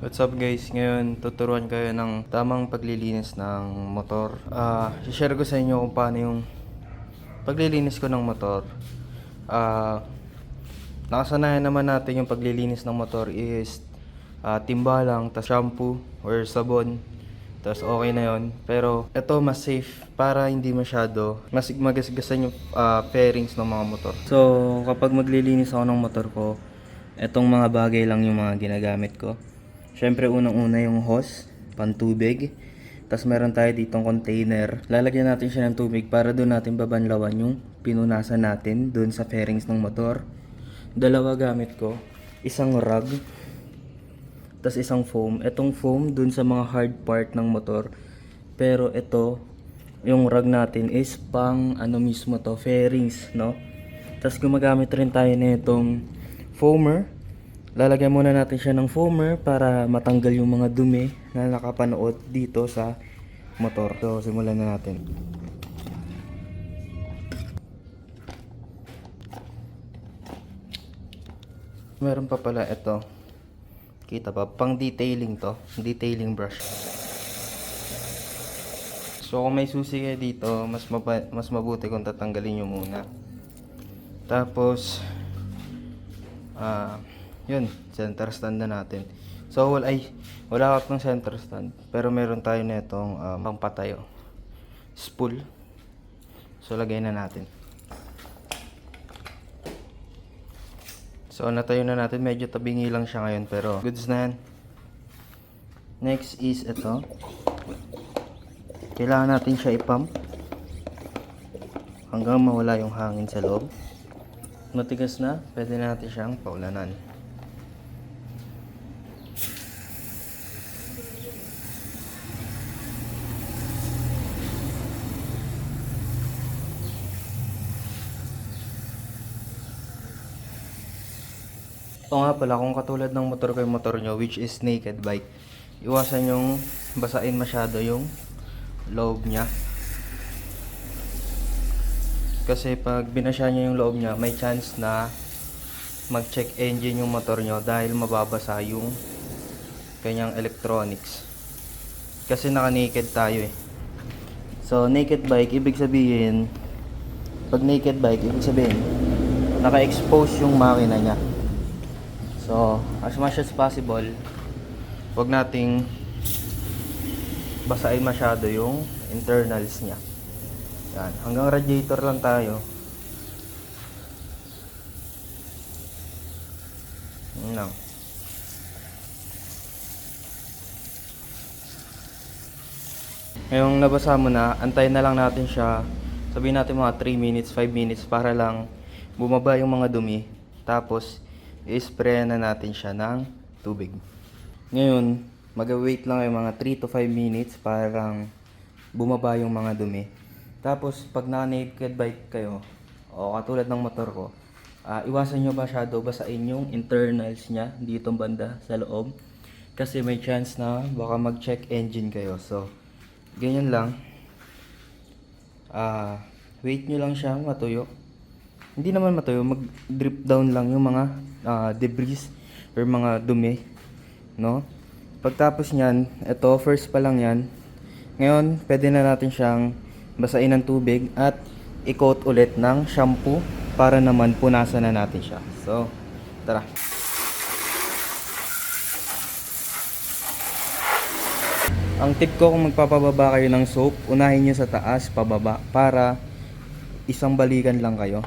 What's up guys? Ngayon tuturuan kayo ng tamang paglilinis ng motor. I-share ko sa inyo kung paano yung paglilinis ko ng motor. Nakasanayan naman natin yung paglilinis ng motor is timba lang, tas shampoo or sabon. Tas okay na yon. Pero ito mas safe para hindi masyado magasgasan yung fairings ng mga motor. So kapag maglilinis ako ng motor ko, etong mga bagay lang yung mga ginagamit ko. Siyempre unang-una yung hose, pantubig. Tapos meron tayo ditong container. Lalagyan natin siya ng tubig para doon natin babanlawan yung pinunasan natin doon sa fairings ng motor. Dalawa gamit ko, isang rag, tapos isang foam. Etong foam doon sa mga hard part ng motor. Pero ito, yung rag natin is pang ano mismo to, fairings, no? Tapos gumagamit rin tayo nitong foamer. Lalagyan muna natin siya ng foamer para matanggal yung mga dumi na nakapanood dito sa motor. So, simulan na natin. Meron pa pala ito. Kita ba? Pang detailing to. Detailing brush. So, kung may susi kayo dito, mas mabuti kung tatanggalin nyo muna. Tapos, yun, center stand na natin. So wala ka ng center stand, pero meron tayo na itong pangpatayo spool. So lagay na natin. So natayo na natin, medyo tabingi lang siya ngayon pero goods na yan. Next is ito. Kailangan natin siya i-pump hanggang mawala yung hangin sa loob. Matigas na, pwede natin siyang paulanan. Ito nga pala, kung katulad ng motor ko yung motor nyo, which is naked bike, iwasan yung basain masyado yung loob niya. Kasi pag binasya nyo yung loob niya, may chance na mag-check engine yung motor nyo dahil mababasa yung kanyang electronics. Kasi naka-naked tayo eh. So, naked bike, ibig sabihin, pag naked bike, ibig sabihin, naka-expose yung makina niya. So, as much as possible, wag nating basahin masyado yung internals niya. Yan, hanggang radiator lang tayo. Yan lang. Ngayong nabasa mo na, antayin na lang natin siya. Sabihin natin mga 3 minutes, 5 minutes para lang bumaba yung mga dumi. Tapos, i-spray na natin siya ng tubig. Ngayon, mag-wait lang yung mga 3 to 5 minutes para lang bumaba yung mga dumi. Tapos, pag naka-naked bike kayo, o katulad ng motor ko, iwasan nyo masyado basain yung internals niya dito banda sa loob. Kasi may chance na baka mag-check engine kayo. So, ganyan lang. Wait nyo lang siya matuyo. Hindi naman matuyo, mag-drip down lang yung mga debris or mga dumi, no? Pagtapos niyan, ito first pa lang yan. Ngayon, pwede na natin siyang basain ng tubig at i-coat ulit ng shampoo para naman punasan na natin siya. So, tara. Ang tip ko kung magpapababa kayo ng soap, unahin nyo sa taas, pababa, para isang balikan lang kayo.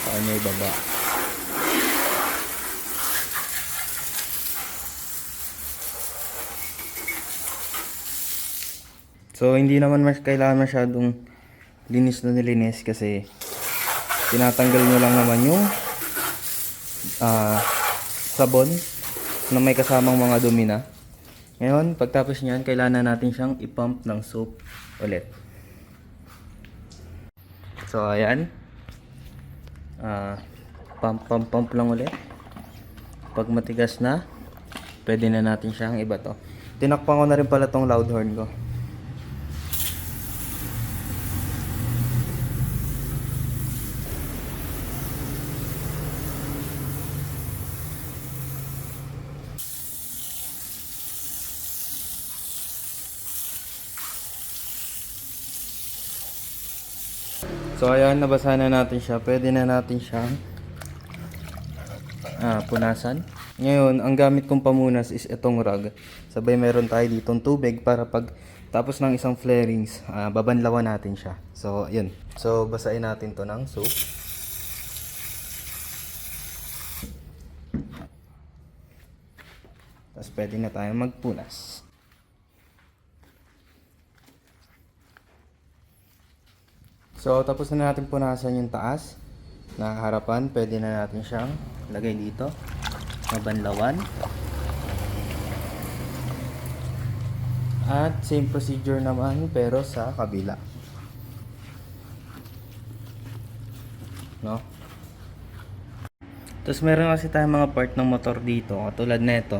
Paano ibaba? So, hindi naman kailangan masyadong linis na nilinis kasi tinatanggal nyo lang naman yung sabon na may kasamang mga dumi na. Ngayon, pagtapos nyan, kailangan natin siyang i-pump ng soap ulit. So, ayan. Pump lang ulit. Pag matigas na, pwede na natin siyang ibato. Tinakpan ko na rin pala tong loud horn ko. So ayan, nabasa na natin siya. Pwede na natin siyang punasan. Ngayon, ang gamit kong pamunas is itong rag. Sabay meron tayo ditong tubig para pag tapos ng isang flarings, babanlawan natin siya. So, yun. So, basahin natin to ng soap. Tapos pwede na tayo magpunas. So, tapos na natin punasan yung taas na harapan. Pwede na natin siyang lagay dito. Mabanlawan. At same procedure naman pero sa kabila. No? Tapos meron kasi tayong mga part ng motor dito, katulad nito.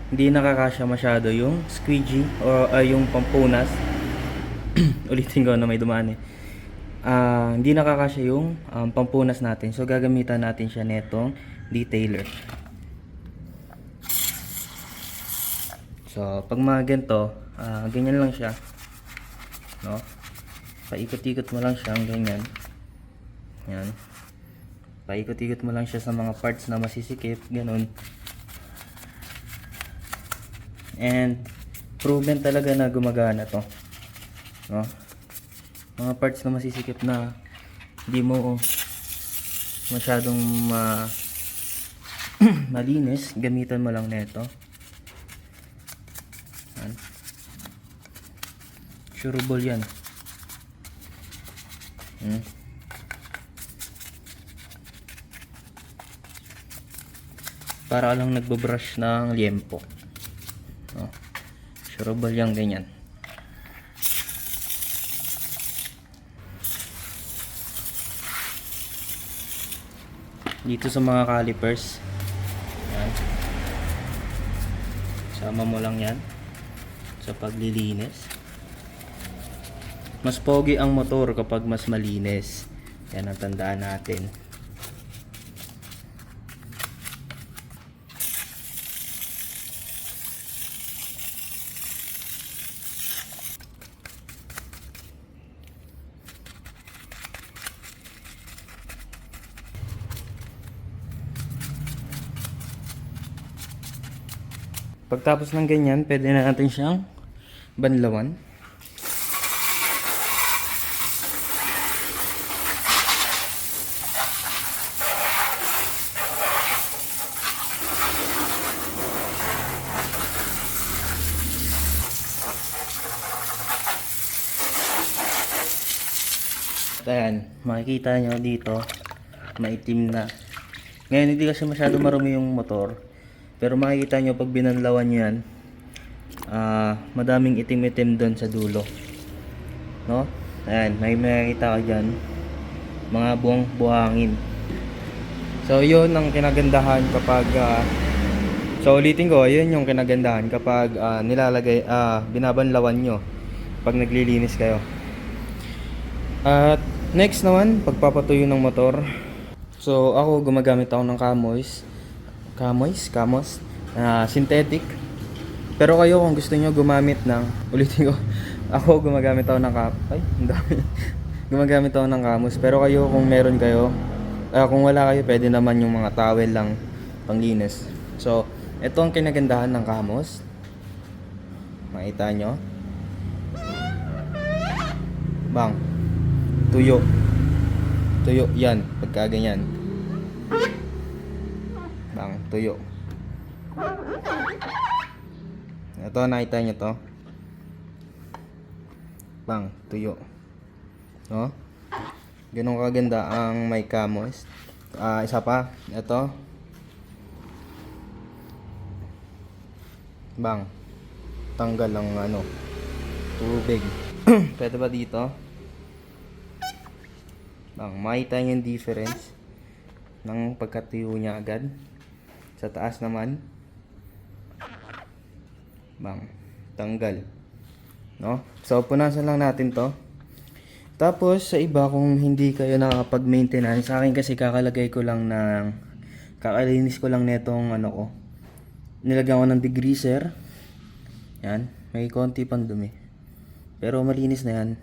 Hindi nakakasya masyado yung squeegee o yung pampunas. Ulitin ko na may dumaan eh. Hindi nakakasya yung pampunas natin. So gagamitan natin siya netong detailer. So pag mga ganito, ganyan lang siya. No? Paikot-ikot mo lang siya ganyan. Yan. Paikot-ikot mo lang siya sa mga parts na masisikip, ganun. And proven talaga na gumagana to. No? Mga parts na masisikip na hindi mo masyadong malinis, gamitan mo lang nito. Yan. Sureable yan. Para lang nagbabrush ng liempo. No? Sureable yan ganyan. Dito sa mga calipers, yan. Sama mo lang yan sa paglilinis. Mas pogi ang motor kapag mas malinis. Yan ang tandaan natin. Pagtapos ng ganyan, pwede na natin siyang banlawan. Ayan, makikita nyo dito, maitim na. Ngayon hindi kasi masyado marumi yung motor. Pero makikita nyo pag binanlawan nyo yan, madaming itim-itim doon sa dulo. No? Ayan, may makikita ka dyan, mga buhangin. So yun ang kinagandahan kapag, so ulitin ko, yun yung kinagandahan kapag nilalagay, binabanlawan nyo pag naglilinis kayo. At next naman, pagpapatuyo ng motor. So ako gumagamit ako ng Kamos, synthetic. Pero kayo kung gusto niyo gumamit ng, ulitin ko, ako gumagamit ako ng ang dami. Gumagamit ako ng Kamos. Pero kayo kung meron kayo, kung wala kayo, pwede naman yung mga towel lang panglinis. So ito ang kinagandahan ng Kamos. Makita nyo. Bang. Tuyo yan pagka ganyan. Bang, tuyo. Ito, nakita nyo to. Bang, tuyo. No? Ganun kaganda ang may Kamos. Isa pa, ito. Bang, tanggal ang tubig. Pwede ba dito? Bang, makita nyo yung difference ng pagkatuyo niya agad. Sa taas naman, bang, tanggal. No? So, punasan lang natin to. Tapos, sa iba, kung hindi kayo nakapag-maintenance, sa akin kasi kakalinis ko lang netong nilagyan ko ng degreaser. Yan, may konti pang dumi. Pero malinis na yan.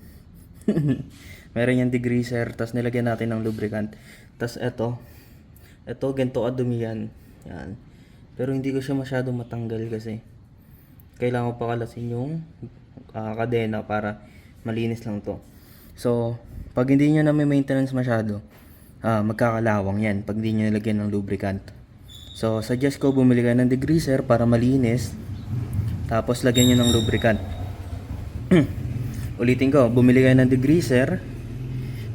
Meron yung degreaser, tapos nilagyan natin ng lubricant. Tapos ito ganito kadumi yan. Yan. Pero hindi ko siya masyadong matanggal kasi kailangan ko pakalasin yung kadena para malinis lang to. So, pag hindi nyo na may maintenance masyado, magkakalawang yan pag hindi nyo nilagyan ng lubricant. So, suggest ko bumili kayo ng degreaser para malinis. Tapos, lagyan nyo ng lubricant. Ulitin ko, bumili kayo ng degreaser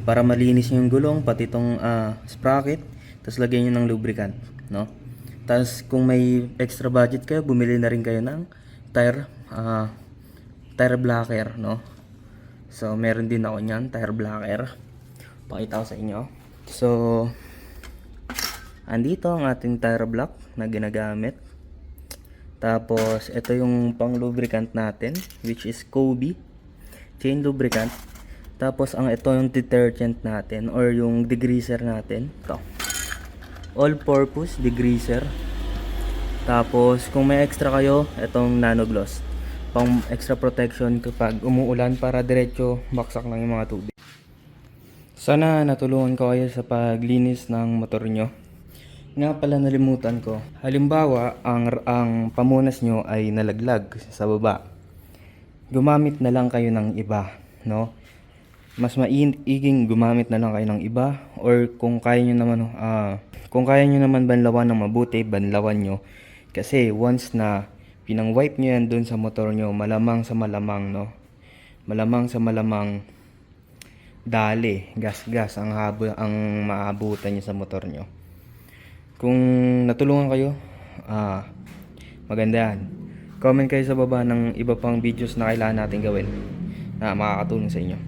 para malinis yung gulong, pati itong sprocket. Tapos, lagyan nyo ng lubricant. No? Tapos, kung may extra budget kayo, bumili na rin kayo ng tire blocker. No? So, meron din ako nyan, tire blocker. Pakita ko sa inyo. So, andito ang ating tire block na ginagamit. Tapos, ito yung pang lubricant natin, which is Kobe chain lubricant. Tapos, ito yung detergent natin or yung degreaser natin. Ito. All-purpose degreaser. Tapos, kung may extra kayo, itong nano gloss. Pang extra protection kapag umuulan para diretso baksak lang yung mga tubig. Sana natulungan ko kayo sa paglinis ng motor nyo. Nga pala nalimutan ko. Halimbawa, ang pamunas nyo ay nalaglag sa baba. Gumamit na lang kayo ng iba, no? Mas maiging gumamit na lang kayo ng iba or kung kaya nyo naman banlawan ng mabuti, banlawan nyo. Kasi once na pinang-wipe nyo yan dun sa motor nyo, malamang sa malamang, no? Malamang sa malamang dali, gas ang maabutan nyo sa motor nyo. Kung natulungan kayo, maganda yan. Comment kayo sa baba ng iba pang videos na kailangan natin gawin na makakatulong sa inyo.